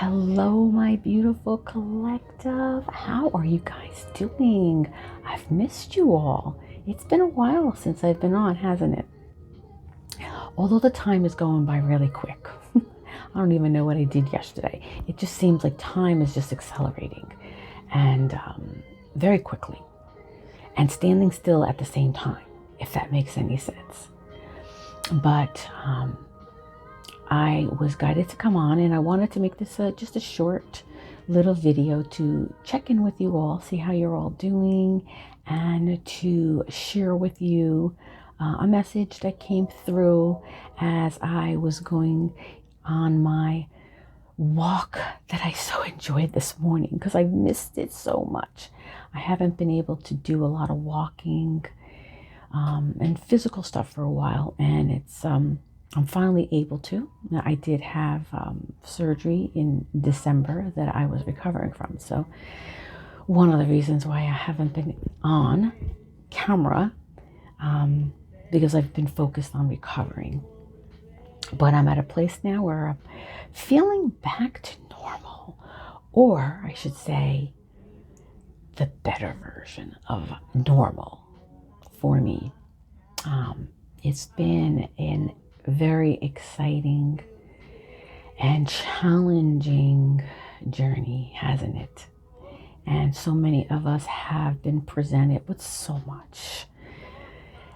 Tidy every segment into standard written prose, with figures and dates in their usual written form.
Hello, my beautiful collective. How are you guys doing? I've missed you all. It's been a while since I've been on, hasn't it? Although the time is going by really quick. I don't even know what I did yesterday. It just seems like time is just accelerating and very quickly and standing still at the same time, if that makes any sense. But I was guided to come on, and I wanted to make this just a short little video to check in with you all, see how you're all doing, and to share with you a message that came through as I was going on my walk that I so enjoyed this morning, because I missed it so much. I haven't been able to do a lot of walking and physical stuff for a while, and it's I'm finally able to. Now, I did have surgery in December that I was recovering from. So one of the reasons why I haven't been on camera, because I've been focused on recovering. But I'm at a place now where I'm feeling back to normal, or I should say the better version of normal for me. It's been an very exciting and challenging journey, hasn't it? And so many of us have been presented with so much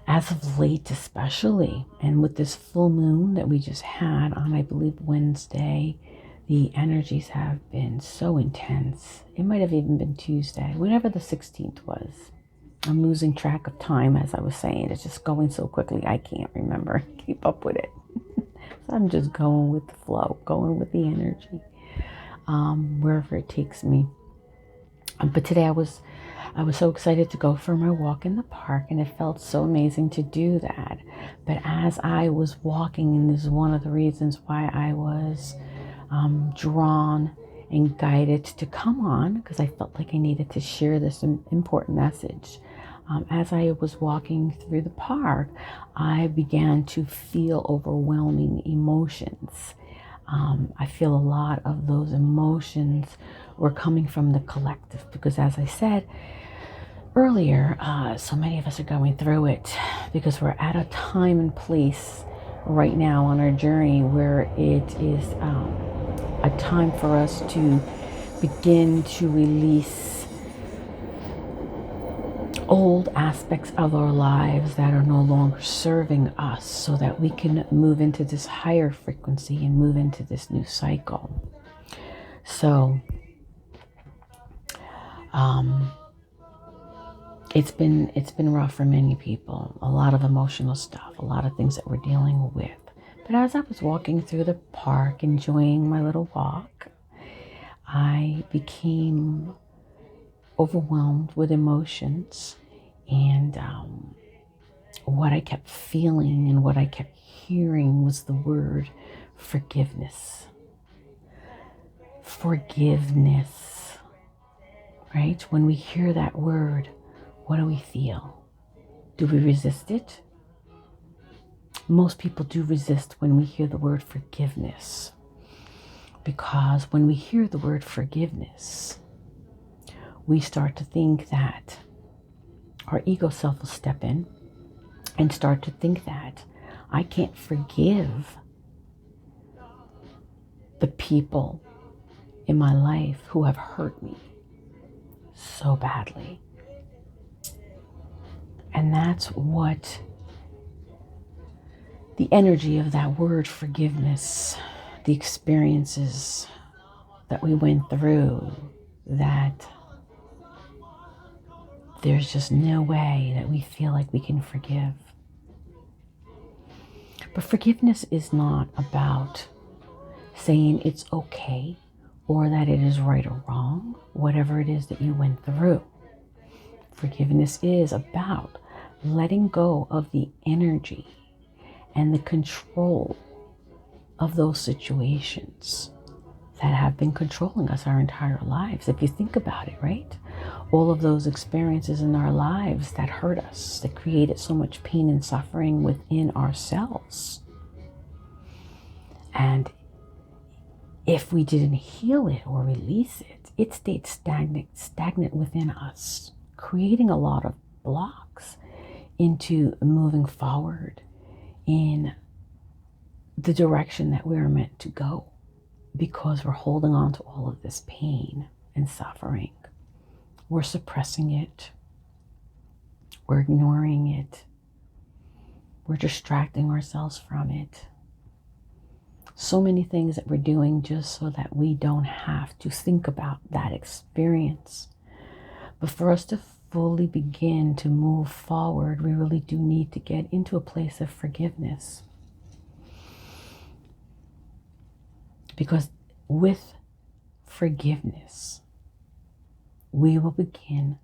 as of late, especially, and with this full moon that we just had on, I believe, Wednesday. The energies have been so intense. It might have even been Tuesday, whenever the 16th was. I'm losing track of time, as I was saying. It's just going so quickly, I can't remember, keep up with it. So I'm just going with the flow, going with the energy, wherever it takes me. But today I was so excited to go for my walk in the park, and it felt so amazing to do that. But as I was walking, and this is one of the reasons why I was drawn and guided to come on, because I felt like I needed to share this important message. As I was walking through the park, I began to feel overwhelming emotions. I feel a lot of those emotions were coming from the collective, because as I said earlier, so many of us are going through it, because we're at a time and place right now on our journey where it is a time for us to begin to release old aspects of our lives that are no longer serving us, so that we can move into this higher frequency and move into this new cycle. So it's been rough for many people, a lot of emotional stuff, a lot of things that we're dealing with. But as I was walking through the park, enjoying my little walk, I became overwhelmed with emotions, and what I kept feeling and what I kept hearing was the word forgiveness. Forgiveness, right? When we hear that word, what do we feel? Do we resist it? Most people do resist when we hear the word forgiveness, because when we hear the word forgiveness, we start to think that our ego self will step in and start to think that I can't forgive the people in my life who have hurt me so badly. And that's what the energy of that word forgiveness, the experiences that we went through, that there's just no way that we feel like we can forgive. But forgiveness is not about saying it's okay, or that it is right or wrong, whatever it is that you went through. Forgiveness is about letting go of the energy and the control of those situations that have been controlling us our entire lives. If you think about it, right? All of those experiences in our lives that hurt us, that created so much pain and suffering within ourselves. And if we didn't heal it or release it, it stayed stagnant within us, creating a lot of blocks into moving forward in the direction that we're meant to go, because we're holding on to all of this pain and suffering. We're suppressing it. We're ignoring it. We're distracting ourselves from it. So many things that we're doing just so that we don't have to think about that experience. But for us to fully begin to move forward, we really do need to get into a place of forgiveness. Because with forgiveness, we will begin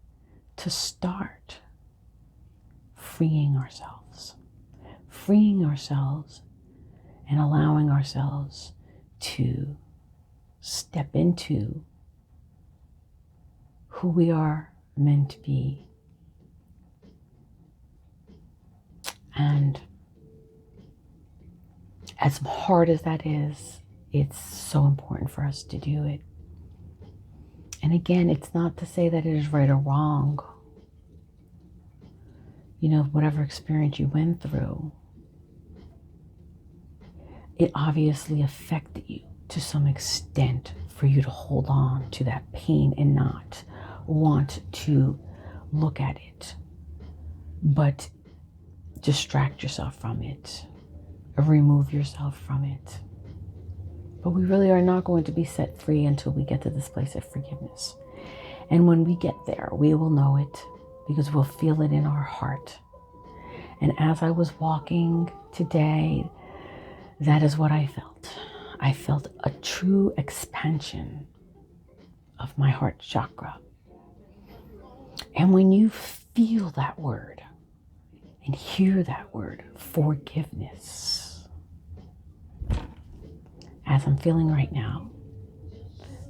to start freeing ourselves and allowing ourselves to step into who we are meant to be. And as hard as that is, it's so important for us to do it. And again, it's not to say that it is right or wrong. You know, whatever experience you went through, it obviously affected you to some extent for you to hold on to that pain and not want to look at it, but distract yourself from it or remove yourself from it. But we really are not going to be set free until we get to this place of forgiveness. And when we get there, we will know it because we'll feel it in our heart. And as I was walking today, that is what I felt. I felt a true expansion of my heart chakra. And when you feel that word and hear that word, forgiveness, as I'm feeling right now,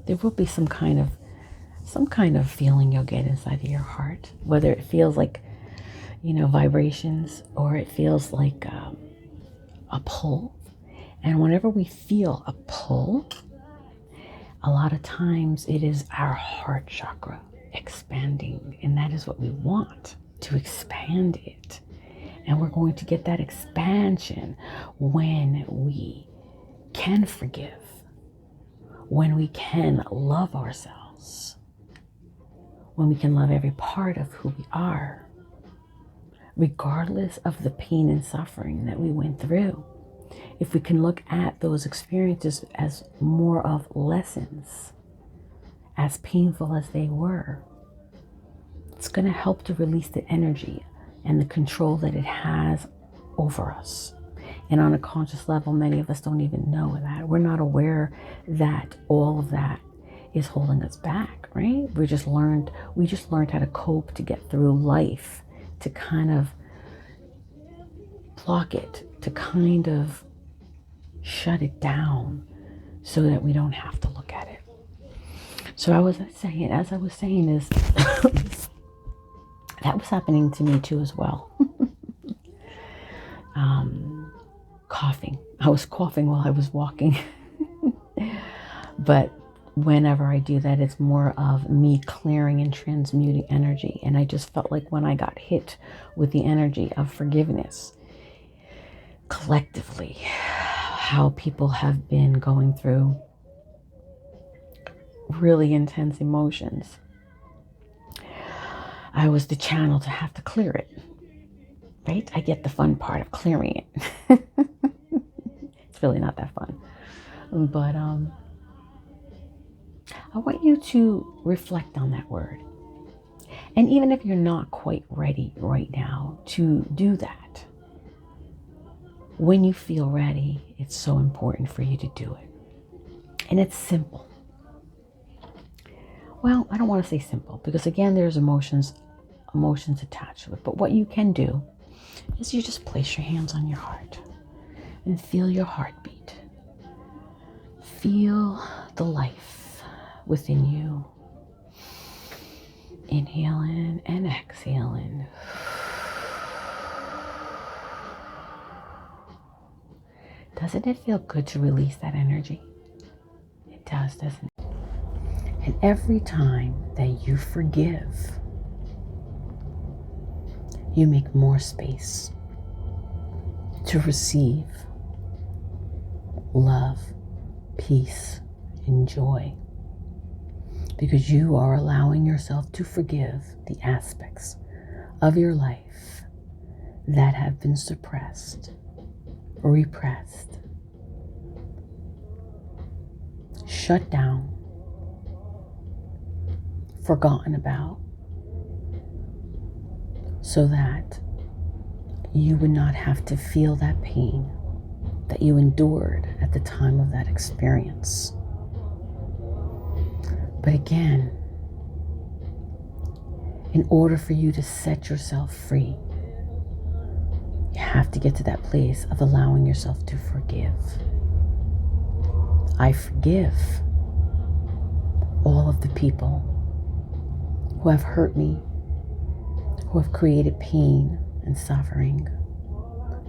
there will be some kind of feeling you'll get inside of your heart, whether it feels like, you know, vibrations, or it feels like a pull. And whenever we feel a pull, a lot of times it is our heart chakra expanding, and that is what we want, to expand it. And we're going to get that expansion when we can forgive, when we can love ourselves, when we can love every part of who we are, regardless of the pain and suffering that we went through. If we can look at those experiences as more of lessons, as painful as they were, it's going to help to release the energy and the control that it has over us. And on a conscious level, many of us don't even know that. We're not aware that all of that is holding us back, right? We just learned how to cope, to get through life, to kind of block it, to kind of shut it down so that we don't have to look at it. So as I was saying is, that was happening to me too as well. Coughing. I was coughing while I was walking. But whenever I do that, it's more of me clearing and transmuting energy. And I just felt like when I got hit with the energy of forgiveness, collectively, how people have been going through really intense emotions, I was the channel to have to clear it, right? I get the fun part of clearing it. It's really not that fun. But I want you to reflect on that word. And even if you're not quite ready right now to do that, when you feel ready, it's so important for you to do it. And it's simple. Well, I don't want to say simple, because again, there's emotions attached to it. But what you can do is you just place your hands on your heart and feel your heartbeat. Feel the life within you. Inhaling and exhaling. Doesn't it feel good to release that energy? It does, doesn't it? And every time that you forgive, you make more space to receive love, peace, and joy, because you are allowing yourself to forgive the aspects of your life that have been suppressed or repressed, shut down, forgotten about, so that you would not have to feel that pain that you endured at the time of that experience. But again, in order for you to set yourself free, you have to get to that place of allowing yourself to forgive. I forgive all of the people who have hurt me, who have created pain and suffering,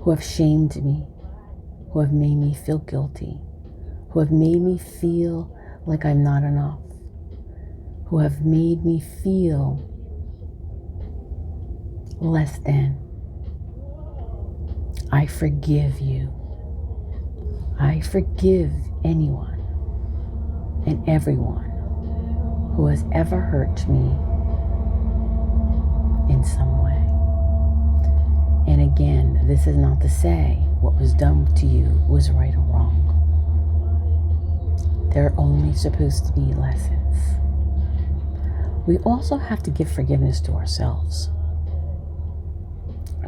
who have shamed me, who have made me feel guilty, who have made me feel like I'm not enough, who have made me feel less than. I forgive you. I forgive anyone and everyone who has ever hurt me in some way. And again, this is not to say what was done to you was right or wrong. They're only supposed to be lessons. We also have to give forgiveness to ourselves,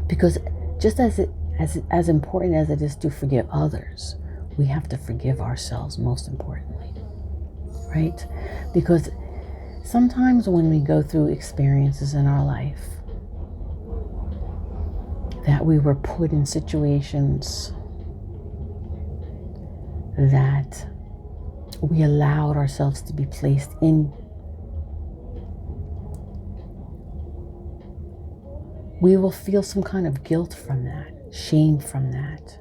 because just as important as it is to forgive others, we have to forgive ourselves most importantly, right? Because sometimes when we go through experiences in our life that we were put in situations that we allowed ourselves to be placed in, we will feel some kind of guilt from that, shame from that,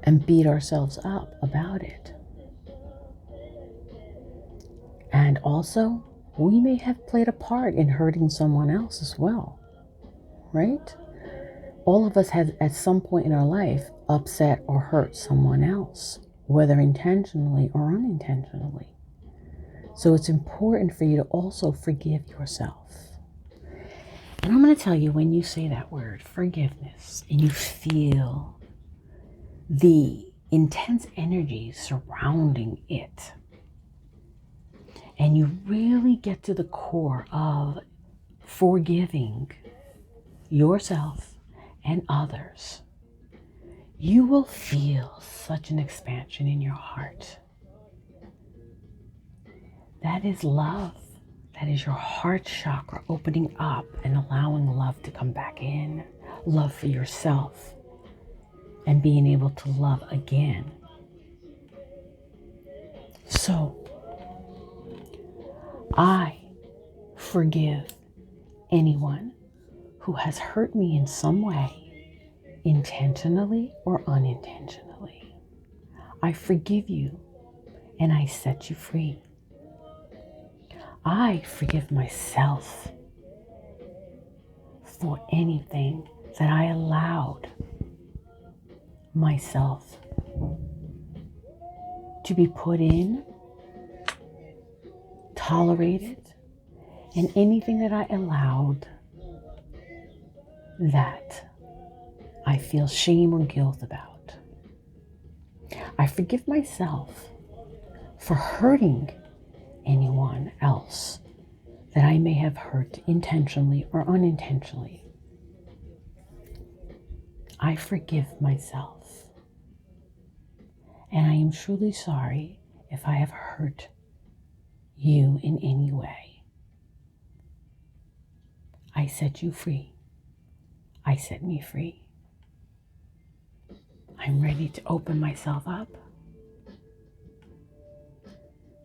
and beat ourselves up about it. And also, we may have played a part in hurting someone else as well, right? All of us have at some point in our life upset or hurt someone else, whether intentionally or unintentionally. So it's important for you to also forgive yourself. And I'm going to tell you, when you say that word, forgiveness, and you feel the intense energy surrounding it, and you really get to the core of forgiving yourself and others, you will feel such an expansion in your heart. That is love. That is your heart chakra opening up and allowing love to come back in. Love for yourself and being able to love again. So, I forgive anyone who has hurt me in some way, intentionally or unintentionally. I forgive you and I set you free. I forgive myself for anything that I allowed myself to be put in, tolerated, and anything that I allowed that I feel shame or guilt about. I forgive myself for hurting anyone else that I may have hurt intentionally or unintentionally. I forgive myself. And I am truly sorry if I have hurt you in any way. I set you free. I set me free. I'm ready to open myself up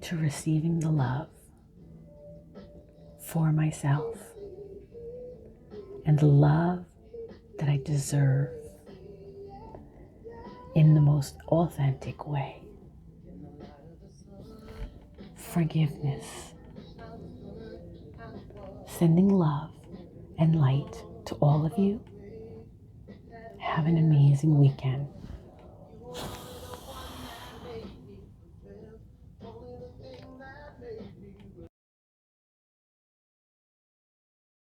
to receiving the love for myself and the love that I deserve in the most authentic way. Forgiveness. Sending love and light to all of you. Have an amazing weekend.